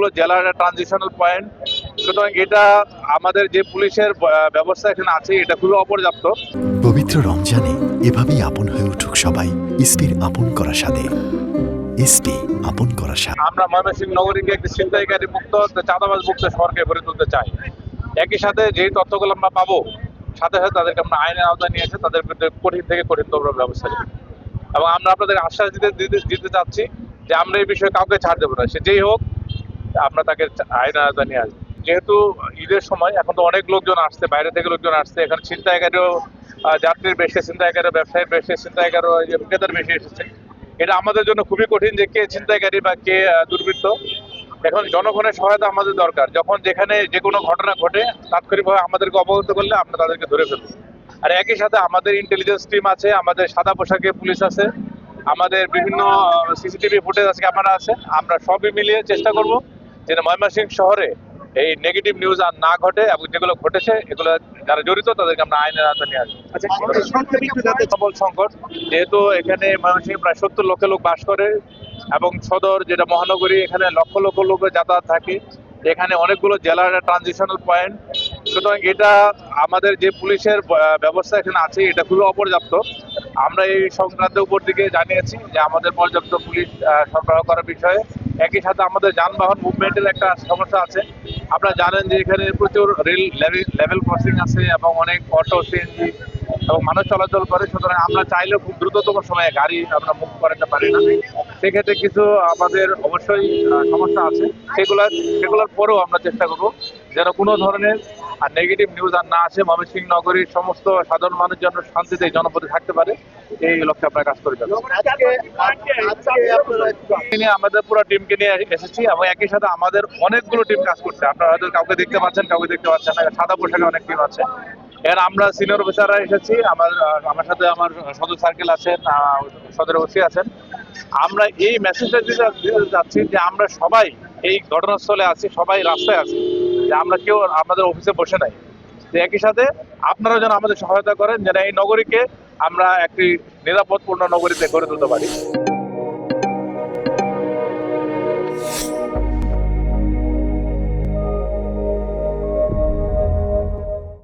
অনেকগুলো জেলার transitional point. সুতরাং এটা আমাদের যে পুলিশের ব্যবস্থা এখানে আছে এটা খুবই অপর্যাপ্ত। পবিত্র রমজানে এভাবেই আপন হয়ে উঠুক সবাই ইসপির আপন করা স্বাদে। ইসপি আপন করা স্বাদ। আমরা ময়মনসিংহ নগরীকে একটি ছিনতাইকারী মুক্ত, চাঁদাবাজ মুক্ত শহরকে গড়ে তুলতে চাই। একই সাথে যে তথ্যগুলো আমরা পাবো, সাথে সাথে তাদেরকে আমরা আইনের আওতায় নিয়ে এসে তাদের বিরুদ্ধে কঠিন থেকে কঠিনতম ব্যবস্থা নেব। এবং আমরা আপনাদের আশ্বাস দিতে চাচ্ছি যে আমরা এই বিষয়ে কাউকে ছাড় দেবো না, সে যেই হোক আমরা তাকে আইনের আওতায় নিয়ে আসবো। যেহেতু ঈদের সময় এখন তো অনেক লোকজন আসছে, বাইরে থেকে লোকজন আসছে, এখানে ছিনতাইকারীও যাত্রীর বেশি, ছিনতাইকারীও ব্যবসায়ীর বেশি, ছিনতাইকারীও বিক্রেতার বেশি এসেছে। এটা আমাদের জন্য খুবই কঠিন যে কে ছিনতাইকারী বা কে দুর্বৃত্ত। এখন জনগণের সহায়তা আমাদের দরকার। যখন যেখানে যে কোনো ঘটনা ঘটে তাৎক্ষণিকভাবে আমাদেরকে অবগত করলে আমরা তাদেরকে ধরে ফেলবো। আর একই সাথে আমাদের ইন্টেলিজেন্স টিম আছে, আমাদের সাদা পোশাকে পুলিশ আছে, আমাদের বিভিন্ন সিসিটিভি ফুটেজ আছে, ক্যামেরা আছে। আমরা সবই মিলিয়ে চেষ্টা করব যেন ময়মনসিংহ শহরে এই নেগেটিভ নিউজ আর না ঘটে, এবং যেগুলো ঘটেছে এগুলো যারা জড়িত তাদেরকে আমরা আইনের আওতায় নিয়ে আসবো। সবল সংকট, যেহেতু এখানে ময়মনসিংহ প্রায় 70 লক্ষ লোক বাস করে এবং সদর যেটা মহানগরী, এখানে লক্ষ লক্ষ লোকের যাতায়াত থাকে। এখানে অনেকগুলো জেলার ট্রানজিশনাল পয়েন্ট। সুতরাং এটা আমাদের যে পুলিশের ব্যবস্থা এখানে আছে এটা খুবই অপর্যাপ্ত। আমরা এই সংক্রান্ত উপর দিকে জানিয়েছি যে আমাদের পর্যাপ্ত পুলিশ সরবরাহ করার বিষয়ে। একই সাথে আমাদের যানবাহন মুভমেন্টের একটা সমস্যা আছে। আপনারা জানেন যে এখানে প্রচুর রেল লেভেল ক্রসিং আছে এবং অনেক অটো, সিএনজি এবং মানুষ চলাচল করে। সুতরাং আমরা চাইলেও খুব দ্রুততম সময়ে গাড়ি আমরা মুভ করাতে পারি না। সেক্ষেত্রে কিছু আমাদের অবশ্যই সমস্যা আছে। সেগুলোর পরেও আমরা চেষ্টা করব যেন কোনো ধরনের নেগেটিভ নিউজ আর না আসে। ময়মনসিংহ নগরীর সমস্ত সাধারণ মানুষ যেন শান্তিতে জনপদে থাকতে পারে, এই লক্ষ্যে আমরা কাজ করে যাচ্ছি। আমাদের পুরো টিমকে নিয়ে এসেছি এবং একই সাথে আমাদের অনেকগুলো টিম কাজ করছে। আপনারা হয়তো কাউকে দেখতে পাচ্ছেন, কাউকে দেখতে পাচ্ছেন না। সাদা পোশাকে অনেক টিম আছে। এর আমরা সিনিয়র অফিসাররা এসেছি, আমার সাথে আমার সদর সার্কেল আছেন, সদর ওসি আছেন। আমরা এই মেসেজটা দিতে যাচ্ছি যে আমরা সবাই এই ঘটনাস্থলে আছি, সবাই রাস্তায় আছি, যে আমরা কেউ আমাদের অফিসে বসে নাই। একই সাথে আপনারাও যেন আমাদের সহায়তা করেন যেন এই নগরীকে আমরা একটি নিরাপদপূর্ণ নগরীতে গড়ে তুলতে পারি।